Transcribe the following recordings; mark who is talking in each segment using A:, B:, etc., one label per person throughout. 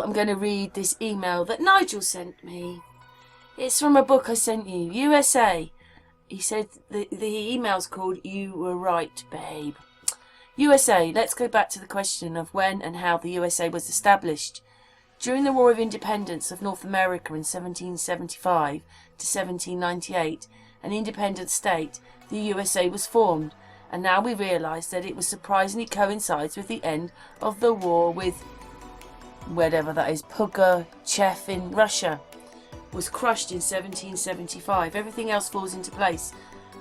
A: I'm going to read this email that Nigel sent me. It's from a book I sent you, USA. He said the email's called You Were Right, Babe. USA, let's go back to the question of when and how the USA was established. During the War of Independence of North America in 1775 to 1798, an independent state, the USA was formed, and now we realise that it was surprisingly coincides with the end of the war with, whatever that is, Pugachev in Russia. Was crushed in 1775. Everything else falls into place.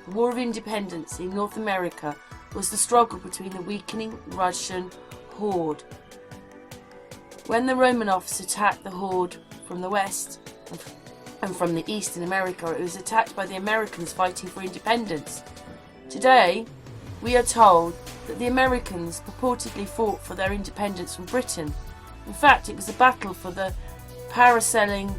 A: The War of Independence in North America was the struggle between the weakening Russian horde. When the Romanovs attacked the horde from the west and from the east in America, it was attacked by the Americans fighting for independence. Today, we are told that the Americans purportedly fought for their independence from Britain. In fact, it was a battle for the parasealing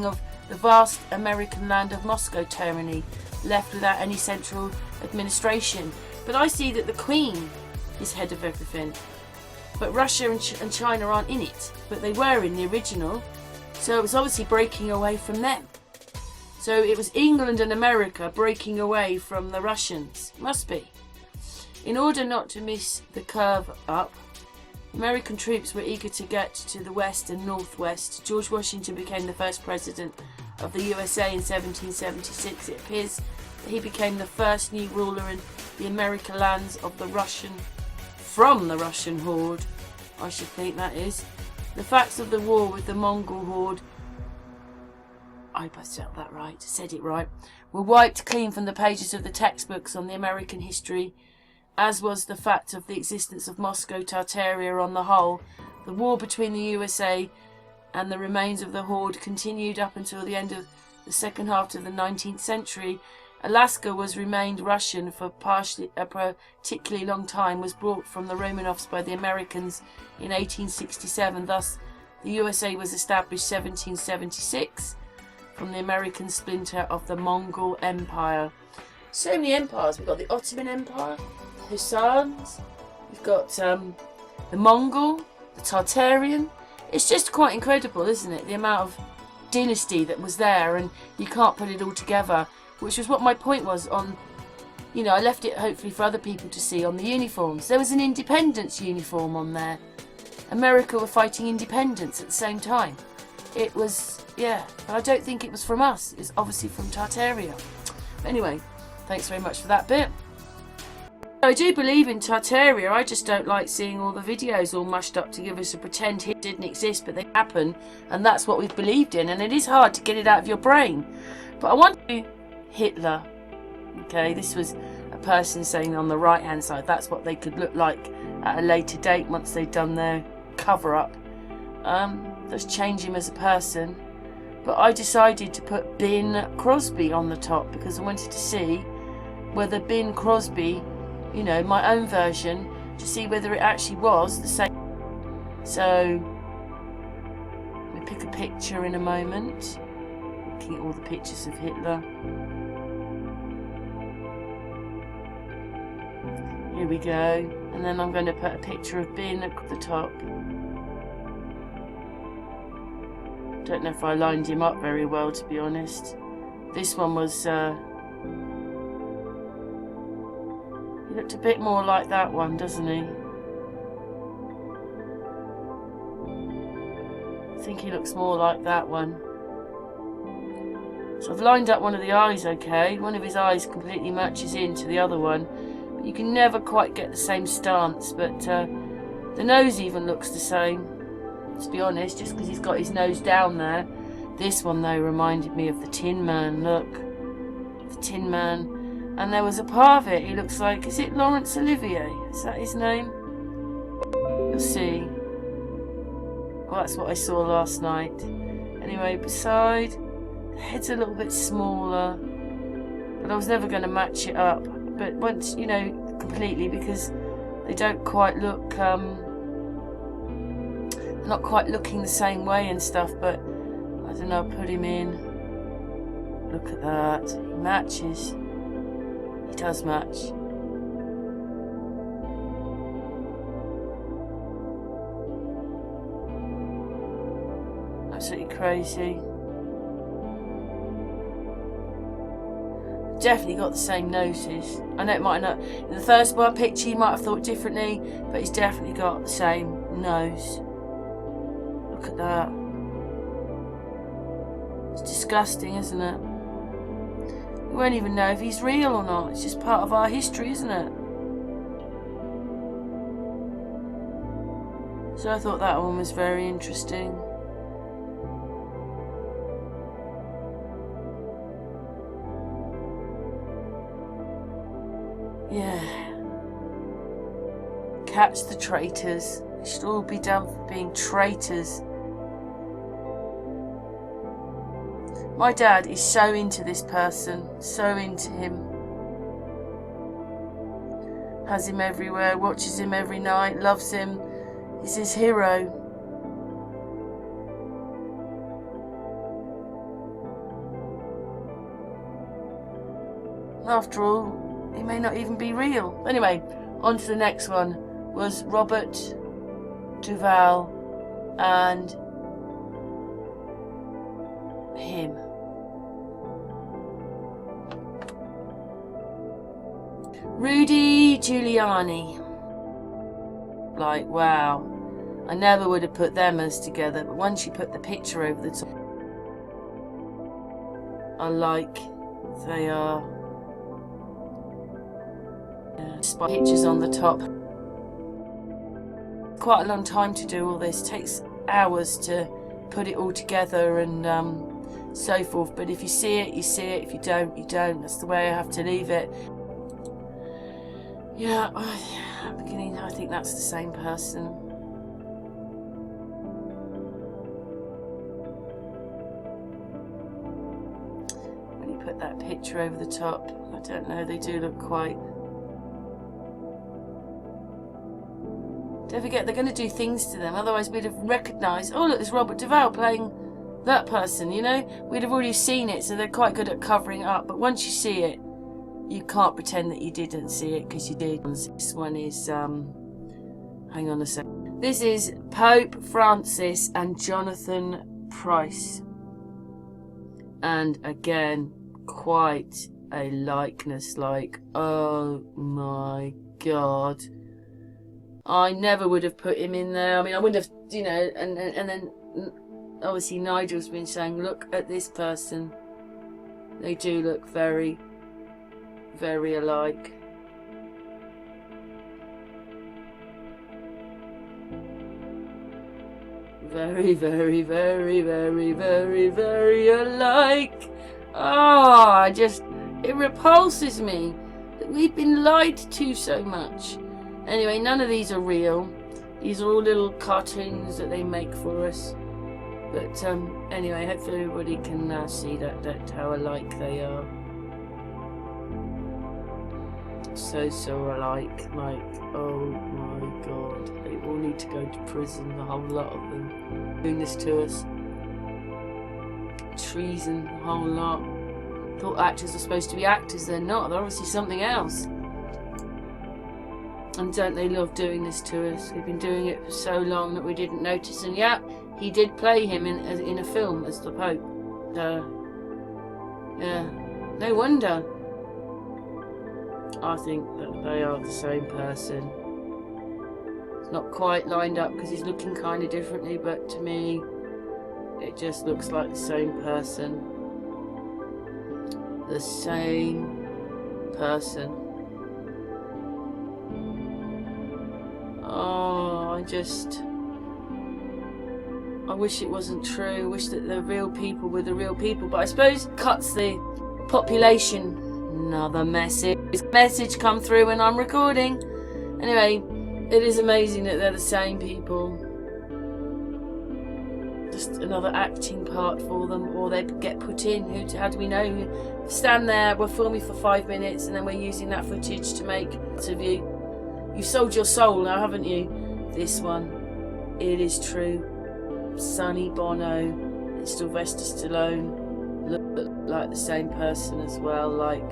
A: of the vast American land of Moscow tyranny, left without any central administration. But I see that the Queen is head of everything. But Russia and China aren't in it, but they were in the original, so it was obviously breaking away from them. So it was England and America breaking away from the Russians. Must be. In order not to miss the curve up, American troops were eager to get to the west and northwest. George Washington became the first president of the USA in 1776. It appears that he became the first new ruler in the American lands of the Russian, from the Russian horde, I should think that is. The facts of the war with the Mongol horde, I hope I said it right, were wiped clean from the pages of the textbooks on the American history, as was the fact of the existence of Moscow Tartaria on the whole. The war between the USA and the remains of the horde continued up until the end of the second half of the 19th century. Alaska remained Russian for a particularly long time, was brought from the Romanovs by the Americans in 1867. Thus, the USA was established 1776 from the American splinter of the Mongol Empire. So many empires. We've got the Ottoman Empire, Hussars, we've got the Mongol, the Tartarian. It's just quite incredible, isn't it? The amount of dynasty that was there, and you can't put it all together, which was what my point was on, I left it hopefully for other people to see on the uniforms. There was an independence uniform on there. America were fighting independence at the same time. It was, but I don't think it was from us. It's obviously from Tartaria. But anyway, thanks very much for that bit. I do believe in Tartaria. I just don't like seeing all the videos all mushed up to give us a pretend it didn't exist, but they happen, and that's what we've believed in, and it is hard to get it out of your brain. But I want to Hitler. Okay, this was a person saying on the right hand side that's what they could look like at a later date once they'd done their cover up. Let's change him as a person. But I decided to put Bing Crosby on the top because I wanted to see whether Bing Crosby, my own version, to see whether it actually was the same. So, we pick a picture in a moment. Looking at all the pictures of Hitler. Here we go. And then I'm going to put a picture of Bing at the top. Don't know if I lined him up very well, to be honest. This one was, he looked a bit more like that one, doesn't he? I think he looks more like that one. So I've lined up one of the eyes okay. One of his eyes completely matches into the other one. But you can never quite get the same stance, but the nose even looks the same. To be honest, just because he's got his nose down there. This one though reminded me of the Tin Man. Look, the Tin Man, and there was a part of it. He looks like, is it Laurence Olivier? Is that his name? You'll see. Well, that's what I saw last night. Anyway, beside, the head's a little bit smaller, but I was never going to match it up. But once, completely, because they don't quite look. Not quite looking the same way and stuff, but I don't know, put him in. Look at that. He matches. He does match. Absolutely crazy. Definitely got the same noses. I know it might not. In the first one picture you might have thought differently, but he's definitely got the same nose. Look at that. It's disgusting, isn't it? We won't even know if he's real or not. It's just part of our history, isn't it? So I thought that one was very interesting. Yeah. Catch the traitors. They should all be done for being traitors. My dad is so into this person, so into him. Has him everywhere, watches him every night, loves him. He's his hero. After all, he may not even be real. Anyway, on to the next one. Was Robert Duvall and him. Rudy Giuliani. Like, wow. I never would have put them as together, but once you put the picture over the top, I like they are. Yeah, pictures on the top. Quite a long time to do all this. It takes hours to put it all together and so forth. But if you see it, you see it. If you don't, you don't. That's the way I have to leave it. Yeah, at the beginning, I think that's the same person. When you put that picture over the top, I don't know, they do look quite... Don't forget, they're going to do things to them, otherwise we'd have recognised, oh look, there's Robert Duvall playing that person, you know? We'd have already seen it, so they're quite good at covering it up, but once you see it, you can't pretend that you didn't see it, because you did. This one is, hang on a sec. This is Pope Francis and Jonathon Pyrce. And again, quite a likeness, like, oh my God. I never would have put him in there. I mean, I wouldn't have, you know, and then obviously Nigel's been saying, look at this person. They do look very, very alike. Very, very, very, very, very, very alike. Oh, it repulses me that we've been lied to so much. Anyway, none of these are real. These are all little cartoons that they make for us. But anyway, hopefully everybody can see that how alike they are. So alike. Like, oh my God, they all need to go to prison. A whole lot of them doing this to us. Treason, a whole lot. Thought actors are supposed to be actors. They're not. They're obviously something else. And don't they love doing this to us? We've been doing it for so long that we didn't notice. And yeah, he did play him in a film as the Pope. Yeah, no wonder. I think that they are the same person. It's not quite lined up because he's looking kind of differently, but to me, it just looks like the same person. The same person. Oh, I wish it wasn't true. I wish that the real people were the real people. But I suppose it cuts the population. Another message come through when I'm recording. Anyway, it is amazing that they're the same people. Just another acting part for them, or they get put in. How do we know? Stand there, we're filming for 5 minutes, and then we're using that footage to make of you. You've sold your soul now, haven't you? This one, it is true. Sonny Bono and Sylvester Stallone look like the same person as well. Like,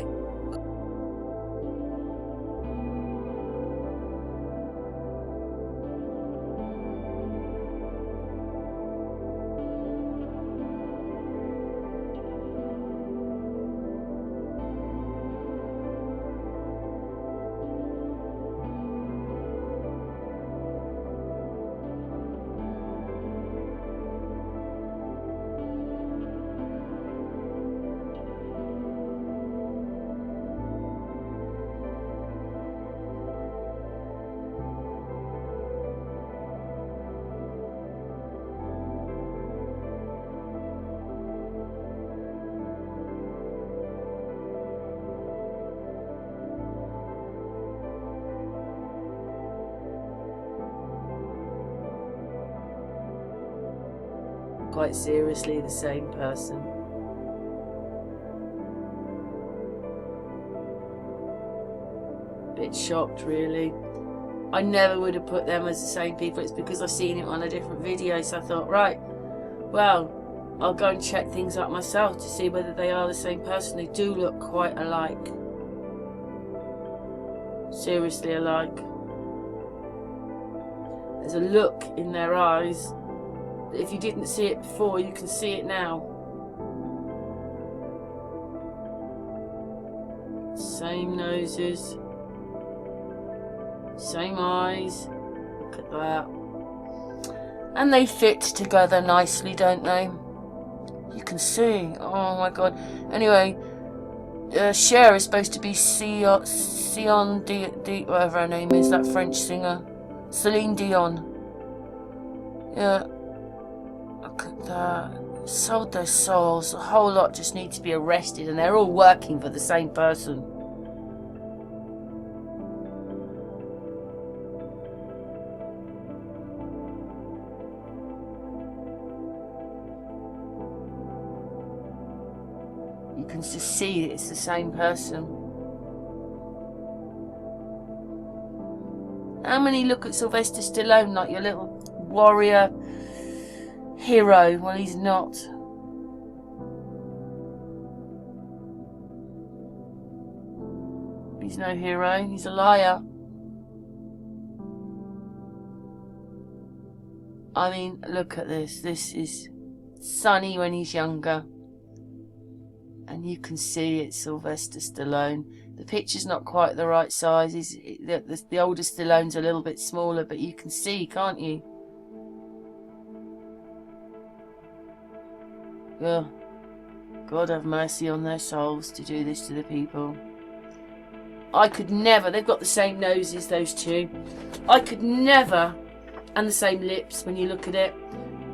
A: quite seriously the same person. Bit shocked, really. I never would have put them as the same people. It's because I've seen it on a different video, so I thought, right, well, I'll go and check things up myself to see whether they are the same person. They do look quite alike. Seriously alike. There's a look in their eyes that if you didn't see it before, you can see it now. Same noses. Same eyes. Look at that. And they fit together nicely, don't they? You can see. Oh my god. Anyway, Cher is supposed to be Sion whatever her name is, that French singer. Celine Dion. Yeah. Look at that. Sold their souls. A whole lot just need to be arrested, and they're all working for the same person. You can just see it's the same person. How many look at Sylvester Stallone like your little warrior hero? Well, he's not. He's no hero. He's a liar. I mean, look at this. This is Sonny when he's younger. And you can see it's Sylvester Stallone. The picture's not quite the right size. The older Stallone's a little bit smaller, but you can see, can't you? Oh, God have mercy on their souls to do this to the people. I could never. They've got the same noses, those two. I could never, and the same lips when you look at it.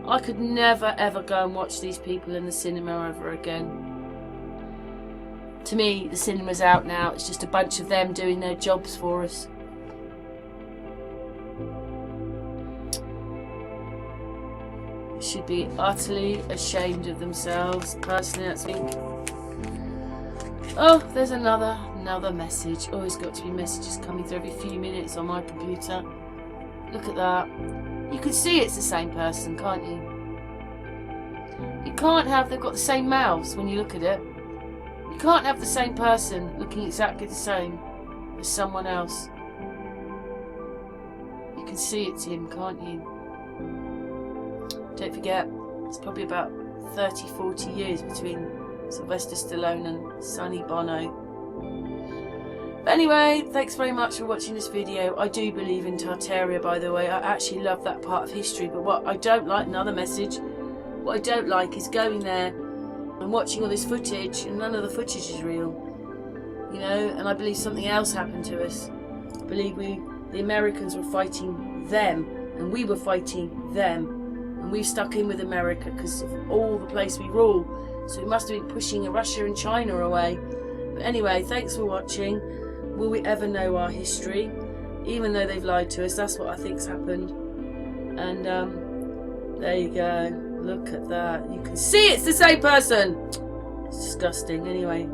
A: I could never ever go and watch these people in the cinema ever again. To me, the cinema's out now. It's just a bunch of them doing their jobs for us. They should be utterly ashamed of themselves. Personally, that's me. Oh, there's another message. Always got to be messages coming through every few minutes on my computer. Look at that. You can see it's the same person, can't you? You can't have, they've got the same mouths when you look at it. You can't have the same person looking exactly the same as someone else. You can see it's him, can't you? Don't forget, it's probably about 30-40 years between Sylvester Stallone and Sonny Bono. But anyway, thanks very much for watching this video. I do believe in Tartaria, by the way. I actually love that part of history. But what I don't like, another message, what I don't like is going there and watching all this footage, and none of the footage is real, you know. And I believe something else happened to us. I believe the Americans were fighting them, and we were fighting them, and we stuck in with America because of all the place we rule. So we must have been pushing Russia and China away. But anyway, thanks for watching. Will we ever know our history? Even though they've lied to us, that's what I think's happened. And there you go. Look at that. You can see it's the same person. It's disgusting. Anyway,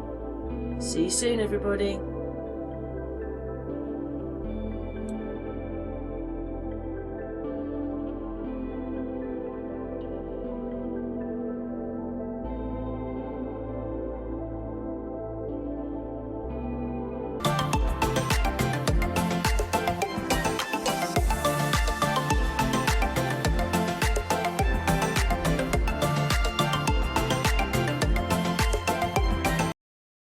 A: see you soon, everybody.